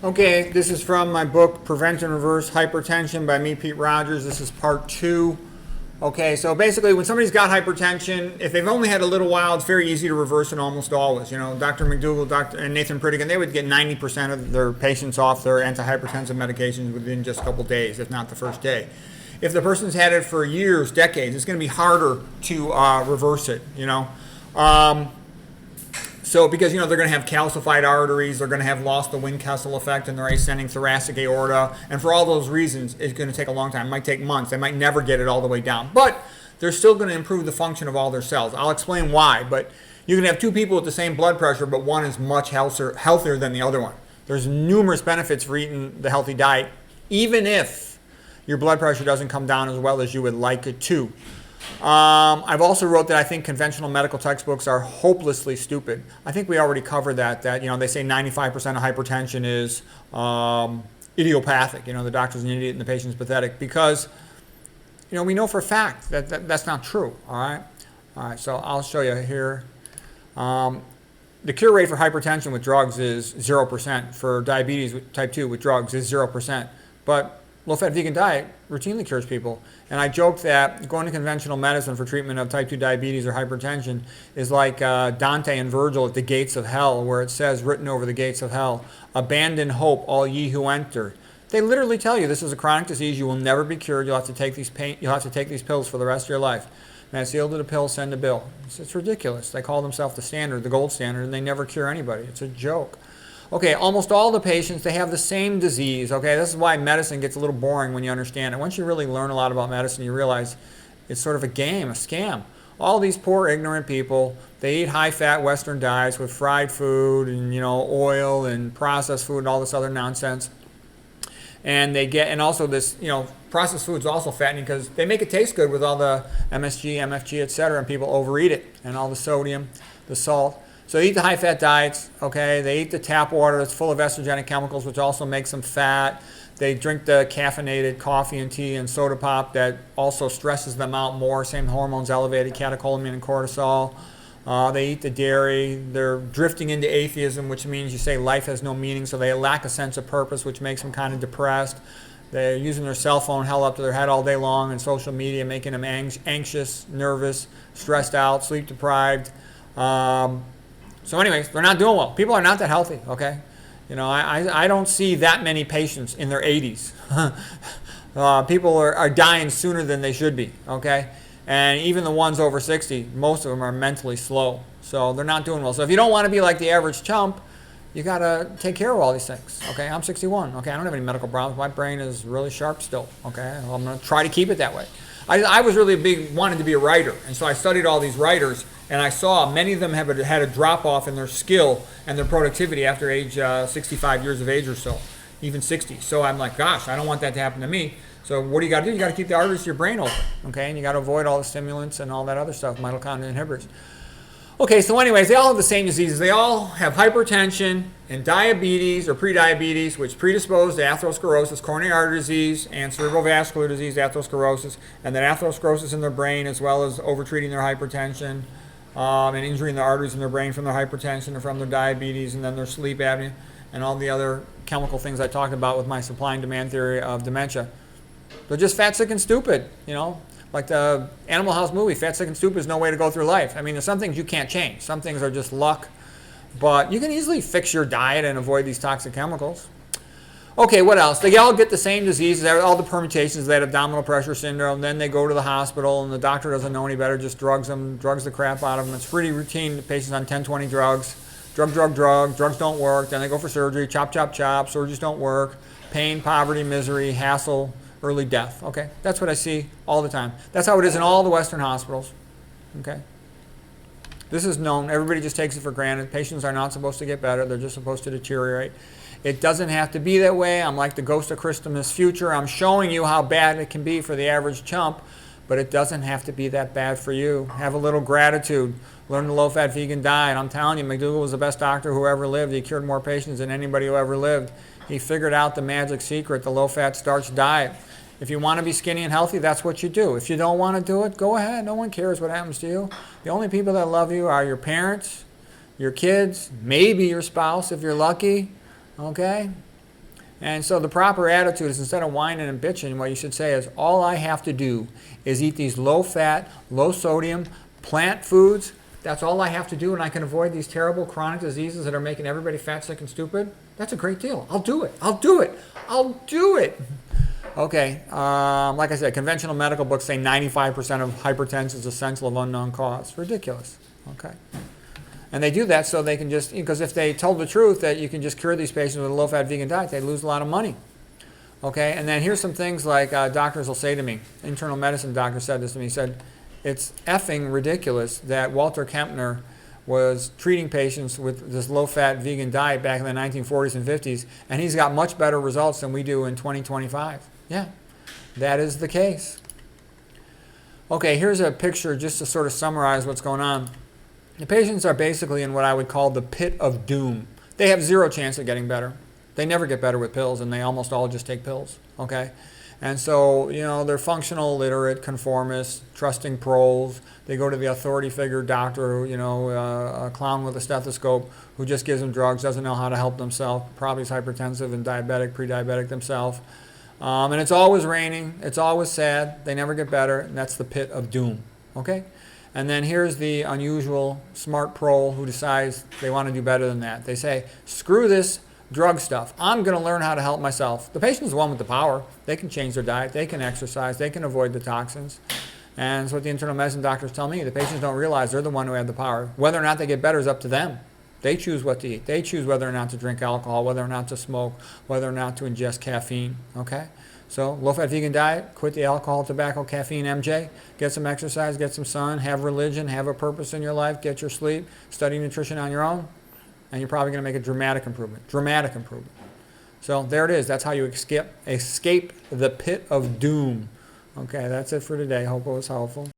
Okay, this is from my book, Prevent and Reverse Hypertension by me, Pete Rogers. This is part 2. Okay, so basically when somebody's got hypertension, if they've only had a little while, it's very easy to reverse it almost always. You know, Dr. McDougall and Nathan Pritikin, they would get 90% of their patients off their antihypertensive medications within just a couple days, if not the first day. If the person's had it for years, decades, it's going to be harder to reverse it, you know. So because, you know, they're going to have calcified arteries, they're going to have lost the Wynn-Kessel effect in their ascending thoracic aorta, and for all those reasons, it's going to take a long time. It might take months. They might never get it all the way down. But they're still going to improve the function of all their cells. I'll explain why, but you can have two people with the same blood pressure, but one is much healthier than the other one. There's numerous benefits for eating the healthy diet, even if your blood pressure doesn't come down as well as you would like it to. I've also wrote that I think conventional medical textbooks are hopelessly stupid. I think we already covered that you know, they say 95% of hypertension is idiopathic. You know, the doctor's an idiot and the patient's pathetic because, you know, we know for a fact that that's not true, all right? All right, so I'll show you here. The cure rate for hypertension with drugs is 0%. For diabetes type 2 with drugs is 0%. But low-fat vegan diet routinely cures people. And I joke that going to conventional medicine for treatment of type 2 diabetes or hypertension is like Dante and Virgil at the gates of hell, where it says, written over the gates of hell, abandon hope, all ye who enter. They literally tell you this is a chronic disease. You will never be cured. You'll have to take these pills for the rest of your life. And that's the yield of the pill, send a bill. It's ridiculous. They call themselves the standard, the gold standard, and they never cure anybody. It's a joke. Okay, almost all the patients, they have the same disease. Okay, this is why medicine gets a little boring when you understand it. Once you really learn a lot about medicine, you realize it's sort of a game, a scam. All these poor, ignorant people, they eat high-fat Western diets with fried food and, you know, oil and processed food and all this other nonsense. And they get, and also this, you know, processed food is also fattening because they make it taste good with all the MSG, MFG, etc., and people overeat it, and all the sodium, the salt. So they eat the high-fat diets, okay? They eat the tap water that's full of estrogenic chemicals, which also makes them fat. They drink the caffeinated coffee and tea and soda pop that also stresses them out more. Same hormones elevated, catecholamine and cortisol. They eat the dairy. They're drifting into atheism, which means you say life has no meaning, so they lack a sense of purpose, which makes them kind of depressed. They're using their cell phone held up to their head all day long and social media, making them anxious, nervous, stressed out, sleep deprived. So anyways, they're not doing well. People are not that healthy, okay? You know, I don't see that many patients in their 80s. People are dying sooner than they should be, okay? And even the ones over 60, most of them are mentally slow. So they're not doing well. So if you don't want to be like the average chump, you got to take care of all these things, okay? I'm 61, okay? I don't have any medical problems. My brain is really sharp still, okay? I'm going to try to keep it that way. I was really wanted to be a writer, and so I studied all these writers, and I saw many of them had a drop-off in their skill and their productivity after age 65 years of age or so, even 60. So I'm like, gosh, I don't want that to happen to me. So what do? You got to keep the arteries of your brain open, okay? And you got to avoid all the stimulants and all that other stuff, mitochondrial inhibitors. Okay, so anyways, they all have the same diseases. They all have hypertension and diabetes or prediabetes, which predispose to atherosclerosis, coronary artery disease, and cerebrovascular disease, atherosclerosis, and then atherosclerosis in their brain, as well as overtreating their hypertension and injuring the arteries in their brain from their hypertension and from their diabetes, and then their sleep apnea, and all the other chemical things I talked about with my supply and demand theory of dementia. They're just fat, sick, and stupid, you know. Like the Animal House movie, fat, sick, and stupid is no way to go through life. I mean, there's some things you can't change. Some things are just luck. But you can easily fix your diet and avoid these toxic chemicals. Okay, what else? They all get the same diseases, all the permutations. They had abdominal pressure syndrome. Then they go to the hospital, and the doctor doesn't know any better, just drugs the crap out of them. It's pretty routine. The patient's on 10, 20 drugs. Drugs don't work. Then they go for surgery. Chop. Surgeries don't work. Pain, poverty, misery, hassle, early death. Okay, that's what I see all the time. That's how it is in all the Western hospitals. Okay, this is known. Everybody just takes it for granted. Patients are not supposed to get better. They're just supposed to deteriorate. It doesn't have to be that way. I'm like the ghost of Christmas future. I'm showing you how bad it can be for the average chump, but it doesn't have to be that bad for you. Have a little gratitude. Learn the low-fat vegan diet. I'm telling you, McDougall was the best doctor who ever lived. He cured more patients than anybody who ever lived. He figured out the magic secret, the low-fat starch diet. If you want to be skinny and healthy, that's what you do. If you don't want to do it, go ahead. No one cares what happens to you. The only people that love you are your parents, your kids, maybe your spouse if you're lucky, okay? And so the proper attitude is, instead of whining and bitching, what you should say is, all I have to do is eat these low-fat, low-sodium plant foods. That's all I have to do, and I can avoid these terrible chronic diseases that are making everybody fat, sick, and stupid. That's a great deal. I'll do it. I'll do it. I'll do it. Okay, like I said, conventional medical books say 95% of hypertension is essential of unknown cause. Ridiculous. Okay. And they do that so they can just, because if they told the truth that you can just cure these patients with a low-fat vegan diet, they'd lose a lot of money. Okay, and then here's some things like doctors will say to me. Internal medicine doctor said this to me. He said, it's effing ridiculous that Walter Kempner was treating patients with this low-fat vegan diet back in the 1940s and 50s, and he's got much better results than we do in 2025. Yeah, that is the case. Okay, here's a picture just to sort of summarize what's going on. The patients are basically in what I would call the pit of doom. They have zero chance of getting better. They never get better with pills, and they almost all just take pills, okay? And so, you know, they're functional, illiterate, conformists, trusting proles. They go to the authority figure doctor, who, you know, a clown with a stethoscope who just gives them drugs, doesn't know how to help themselves, probably is hypertensive and diabetic, pre-diabetic themselves. And it's always raining, it's always sad, they never get better, and that's the pit of doom, okay? And then here's the unusual smart prole who decides they want to do better than that. They say, screw this drug stuff. I'm going to learn how to help myself. The patient's the one with the power. They can change their diet. They can exercise. They can avoid the toxins. And that's what the internal medicine doctors tell me. The patients don't realize they're the one who have the power. Whether or not they get better is up to them. They choose what to eat. They choose whether or not to drink alcohol, whether or not to smoke, whether or not to ingest caffeine. Okay? So, low-fat vegan diet, quit the alcohol, tobacco, caffeine, MJ, get some exercise, get some sun, have religion, have a purpose in your life, get your sleep, study nutrition on your own, and you're probably going to make a dramatic improvement. Dramatic improvement. So there it is. That's how you escape the pit of doom. Okay, that's it for today. Hope it was helpful.